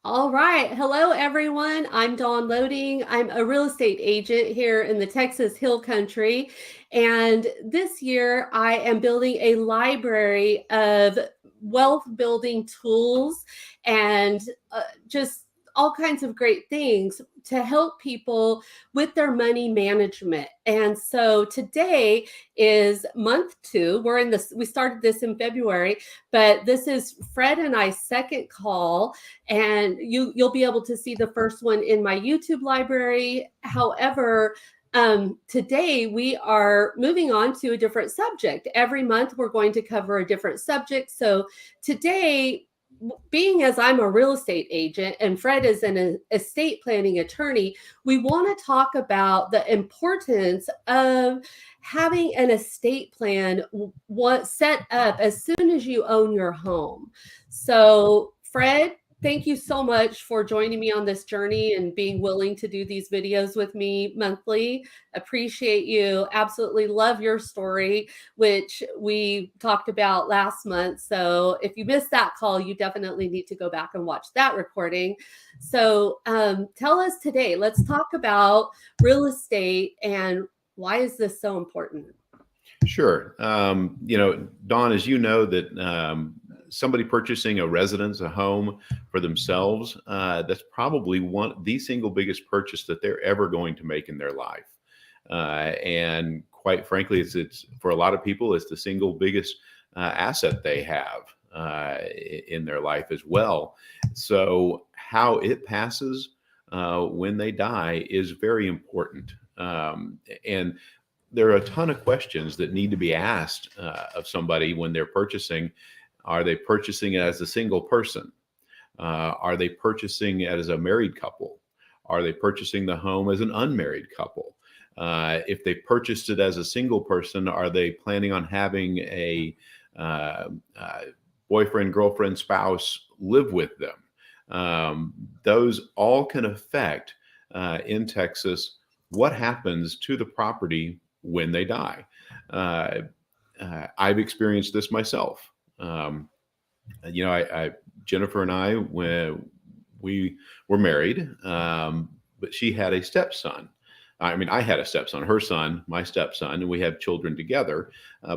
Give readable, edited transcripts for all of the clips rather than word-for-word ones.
All right. Hello, everyone. I'm Dawn Loading. I'm a real estate agent here in the Texas Hill Country. And this year, I am building a library of wealth building tools and just all kinds of great things to help people with their money management. And so today is month 2. We started this in February, but this is Fred and I's second call, and you'll be able to see the first one in my YouTube library. However, today we are moving on to a different subject. Every month we're going to cover a different subject. So today, being as I'm a real estate agent and Fred is an estate planning attorney, we want to talk about the importance of having an estate plan set up as soon as you own your home. So, Fred, thank you so much for joining me on this journey and being willing to do these videos with me monthly. Appreciate you. Absolutely love your story, which we talked about last month. So if you missed that call, you definitely need to go back and watch that recording. So tell us today, let's talk about real estate and why is this so important? Sure. Dawn, as you know, that somebody purchasing a residence, a home for themselves, that's probably the single biggest purchase that they're ever going to make in their life. And quite frankly, it's for a lot of people, it's the single biggest asset they have in their life as well. So how it passes when they die is very important. And there are a ton of questions that need to be asked of somebody when they're purchasing. Are they purchasing it as a single person? Are they purchasing it as a married couple? Are they purchasing the home as an unmarried couple? If they purchased it as a single person, are they planning on having a boyfriend, girlfriend, spouse live with them? Those all can affect in Texas what happens to the property when they die. I've experienced this myself. Jennifer and I, when we were married, but she had a stepson. I mean, I had a stepson, her son, my stepson, and we have children together.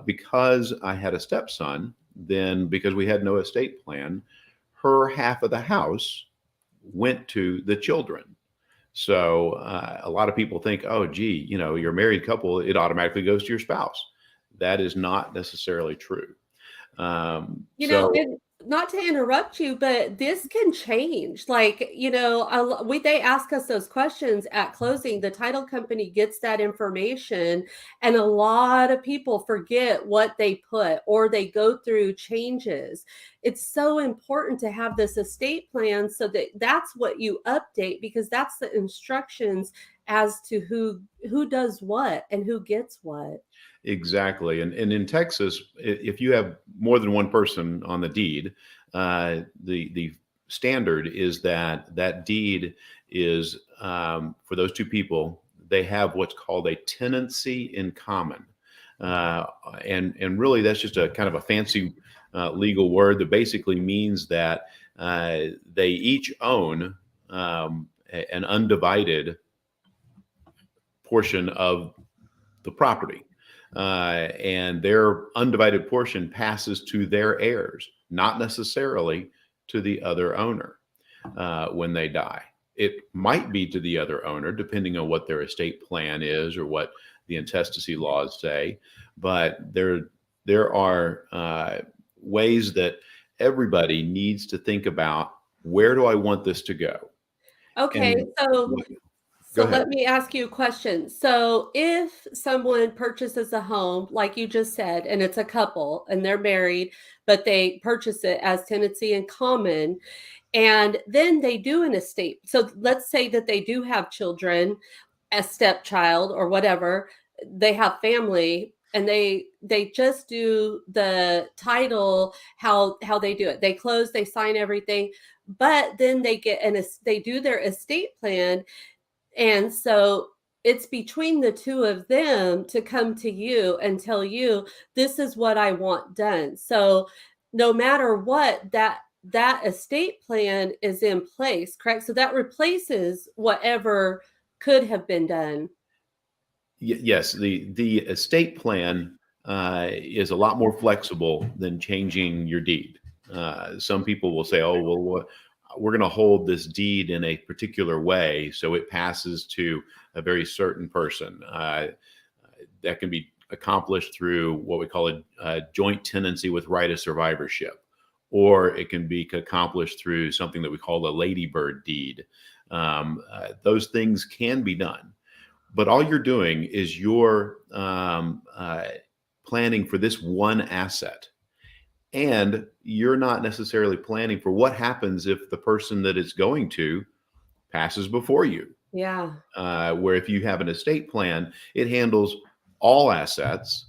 Because I had a stepson, then because we had no estate plan, her half of the house went to the children. So a lot of people think, oh, gee, you're a married couple, it automatically goes to your spouse. That is not necessarily true. And not to interrupt you, but this can change. They ask us those questions at closing. The title company gets that information, and a lot of people forget what they put or they go through changes. It's so important to have this estate plan so that's what you update, because that's the instructions as to who does what and who gets what. Exactly. And in Texas, if you have more than one person on the deed, the standard is that deed is for those two people, they have what's called a tenancy in common. And really, that's just a kind of a fancy legal word that basically means that they each own an undivided portion of the property. And their undivided portion passes to their heirs, not necessarily to the other owner when they die. It might be to the other owner, depending on what their estate plan is or what the intestacy laws say. But there are ways that everybody needs to think about, where do I want this to go? Okay, And so go So ahead. let me ask you a question. So if someone purchases a home, like you just said, and it's a couple and they're married, but they purchase it as tenancy in common, and then they do an estate. So let's say that they do have children, a stepchild or whatever, they have family, and they just do the title, how they do it. They close, they sign everything, but then they do their estate plan, and so it's between the two of them to come to you and tell you, this is what I want done. So no matter what, that that estate plan is in place, correct? So that replaces whatever could have been done. Yes, the estate plan is a lot more flexible than changing your deed. Some people will say, "Oh, well, we're going to hold this deed in a particular way, so it passes to a very certain person." That can be accomplished through what we call a joint tenancy with right of survivorship, or it can be accomplished through something that we call a ladybird deed. Those things can be done. But all you're doing is you're planning for this one asset. And you're not necessarily planning for what happens if the person that it's going to passes before you. Yeah. Where if you have an estate plan, it handles all assets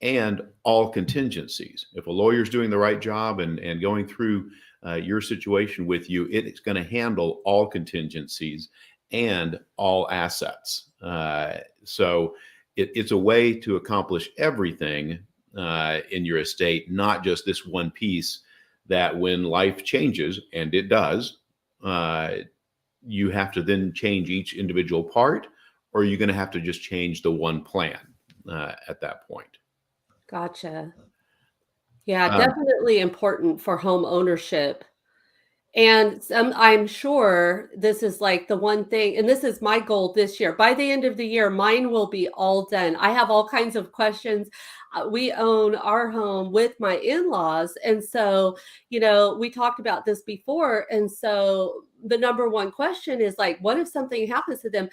and all contingencies. If a lawyer's doing the right job and going through your situation with you, it's going to handle all contingencies and all assets. So it's a way to accomplish everything in your estate, not just this one piece that when life changes, and it does, you have to then change each individual part, or you're going to have to just change the one plan at that point. Gotcha. Yeah, Um, definitely important for home ownership. And I'm sure this is like the one thing, and this is my goal this year. By the end of the year, mine will be all done. I have all kinds of questions. We own our home with my in-laws. And so, we talked about this before. And so the number one question is like, what if something happens to them?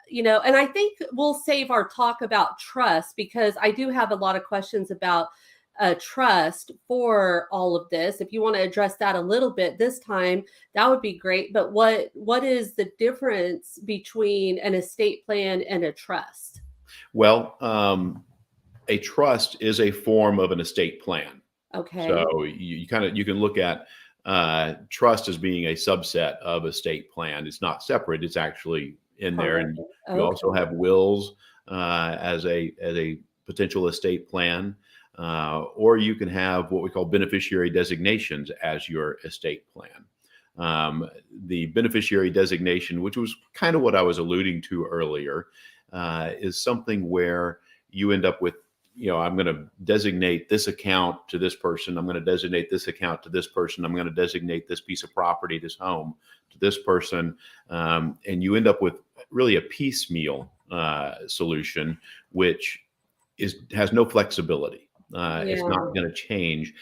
And I think we'll save our talk about trust because I do have a lot of questions about trust for all of this. If you want to address that a little bit this time, that would be great. But what is the difference between an estate plan and a trust? well, a trust is a form of an estate plan. Okay. So you can look at trust as being a subset of estate plan. It's not separate; it's actually in there. And you also Okay. have wills as a potential estate plan. Or you can have what we call beneficiary designations as your estate plan. The beneficiary designation, which was kind of what I was alluding to earlier, is something where you end up with, I'm going to designate this account to this person. I'm going to designate this account to this person. I'm going to designate this piece of property, this home, to this person. And you end up with really a piecemeal solution, which has no flexibility. It's not going to change.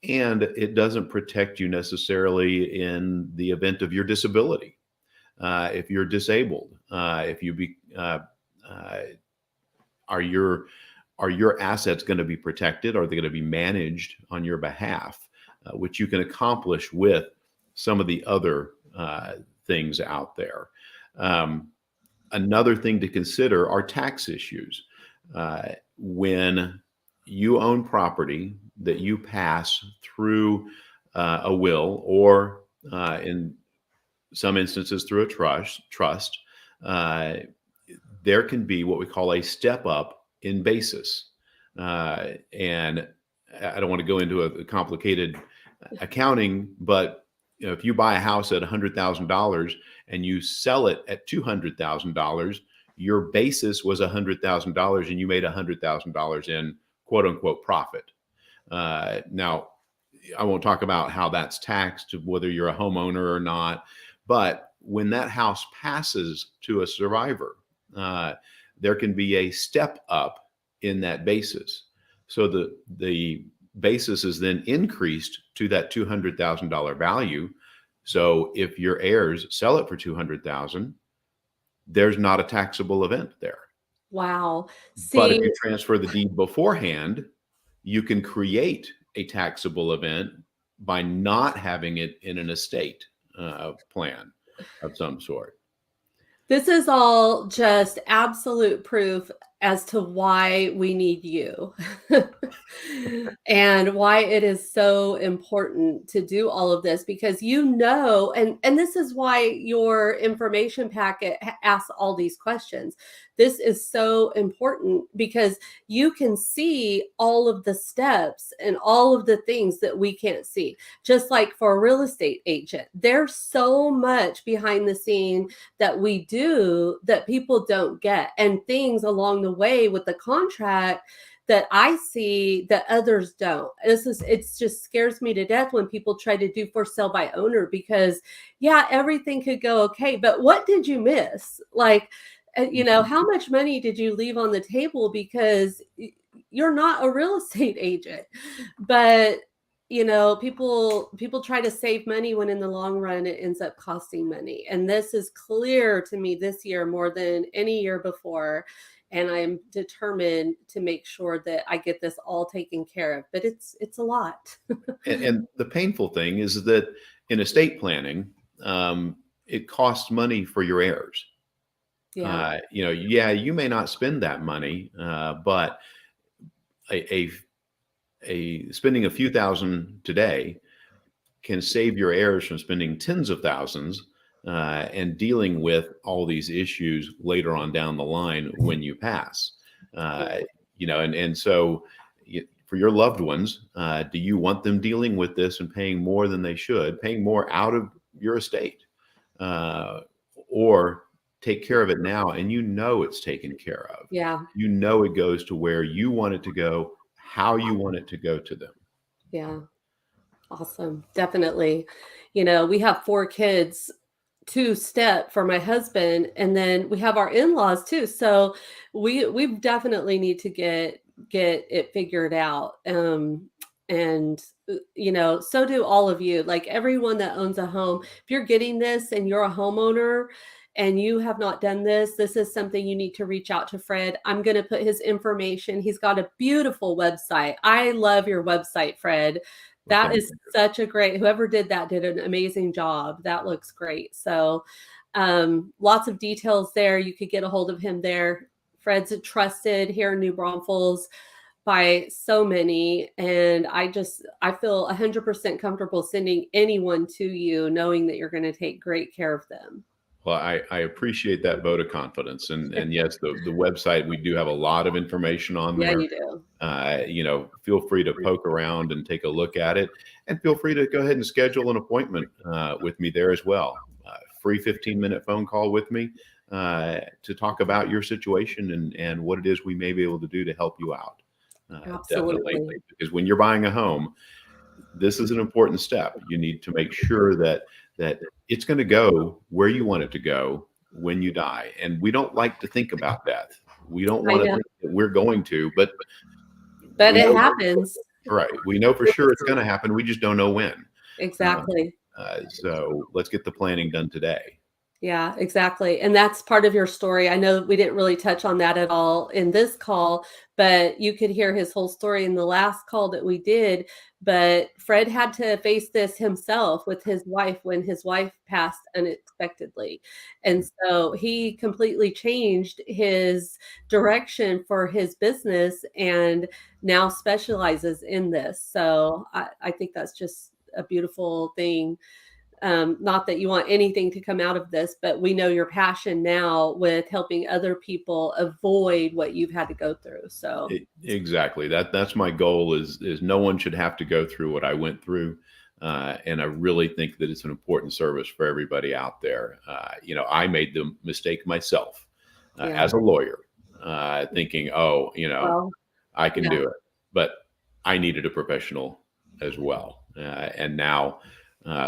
And it doesn't protect you necessarily in the event of your disability. If you're disabled, if you be, are your assets going to be protected? Are they going to be managed on your behalf, which you can accomplish with some of the other things out there? Another thing to consider are tax issues. When you own property that you pass through a will, or in some instances through a trust, there can be what we call a step up in basis. And I don't want to go into a complicated accounting, but if you buy a house at $100,000 and you sell it at $200,000, your basis was $100,000 and you made $100,000 in quote unquote profit. Now, I won't talk about how that's taxed, whether you're a homeowner or not, but when that house passes to a survivor, there can be a step up in that basis. So the basis is then increased to that $200,000 value. So if your heirs sell it for $200,000, there's not a taxable event there. Wow. But if See, you transfer the deed beforehand, you can create a taxable event by not having it in an estate plan of some sort. this is all just absolute proof as to why we need you and why it is so important to do all of this, because and this is why your information packet asks all these questions. This is so important because you can see all of the steps and all of the things that we can't see. Just like for a real estate agent, there's so much behind the scene that we do that people don't get, and things along the way with the contract that I see that others don't. It just scares me to death when people try to do for sale by owner, because yeah, everything could go okay, but what did you miss? Like, how much money did you leave on the table because you're not a real estate agent? But people try to save money when in the long run it ends up costing money. And this is clear to me this year more than any year before. And I'm determined to make sure that I get this all taken care of. But it's a lot. And the painful thing is that in estate planning, it costs money for your heirs. Yeah. You may not spend that money, but a spending a few thousand today can save your heirs from spending tens of thousands and dealing with all these issues later on down the line when you pass. And so for your loved ones, do you want them dealing with this and paying more than they should, paying more out of your estate, or take care of it now and it's taken care of? Yeah. It goes to where you want it to go, how you want it to go to them. Yeah. Awesome. Definitely. We have 4 kids, 2-step for my husband, and then we have our in-laws too. So we definitely need to get it figured out. And so do all of you. Like everyone that owns a home, if you're getting this and you're a homeowner and you have not done this is something you need to reach out to Fred. I'm going to put his information. He's got a beautiful website. I love your website, Fred. That is such a great, whoever did that did an amazing job. That looks great. So lots of details there. You could get a hold of him there. Fred's trusted here in New Braunfels by so many. And I feel 100% comfortable sending anyone to you, knowing that you're going to take great care of them. Well, I appreciate that vote of confidence. And yes, the website, we do have a lot of information on there. Yeah, you do. Feel free to poke around and take a look at it. And feel free to go ahead and schedule an appointment with me there as well. Free 15-minute phone call with me to talk about your situation and what it is we may be able to do to help you out. Definitely. Because when you're buying a home, this is an important step. You need to make sure that it's going to go where you want it to go when you die. And we don't like to think about death. We don't want to think that we're going to, but it happens. Right. We know for sure it's going to happen. We just don't know when. Exactly. So let's get the planning done today. Yeah, exactly. And that's part of your story. I know we didn't really touch on that at all in this call, but you could hear his whole story in the last call that we did. But Fred had to face this himself with his wife when his wife passed unexpectedly. And so he completely changed his direction for his business and now specializes in this. So I think that's just a beautiful thing. Not that you want anything to come out of this, but we know your passion now with helping other people avoid what you've had to go through. So exactly, that's my goal is no one should have to go through what I went through. And I really think that it's an important service for everybody out there. I made the mistake myself as a lawyer, thinking, I can do it, but I needed a professional as well. And now,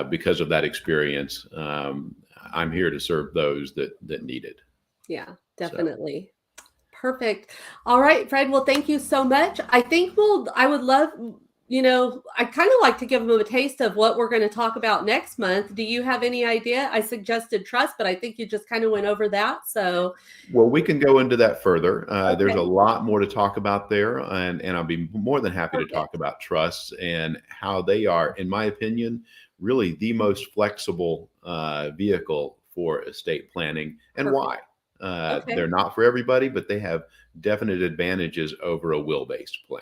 because of that experience, I'm here to serve those that need it. Yeah, definitely. So. Perfect. All right, Fred. Well, thank you so much. I think I would love, I kind of like to give them a taste of what we're going to talk about next month. Do you have any idea? I suggested trust, but I think you just kind of went over that. So, well, we can go into that further. There's a lot more to talk about there, and I'll be more than happy to talk about trusts and how they are, in my opinion, really the most flexible vehicle for estate planning and why. Okay. They're not for everybody, but they have definite advantages over a will-based plan.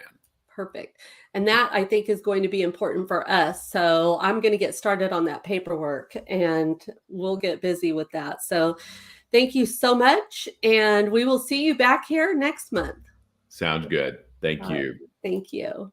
Perfect. And that I think is going to be important for us. So I'm going to get started on that paperwork and we'll get busy with that. So thank you so much. And we will see you back here next month. Sounds good. Thank All right. you. Thank you.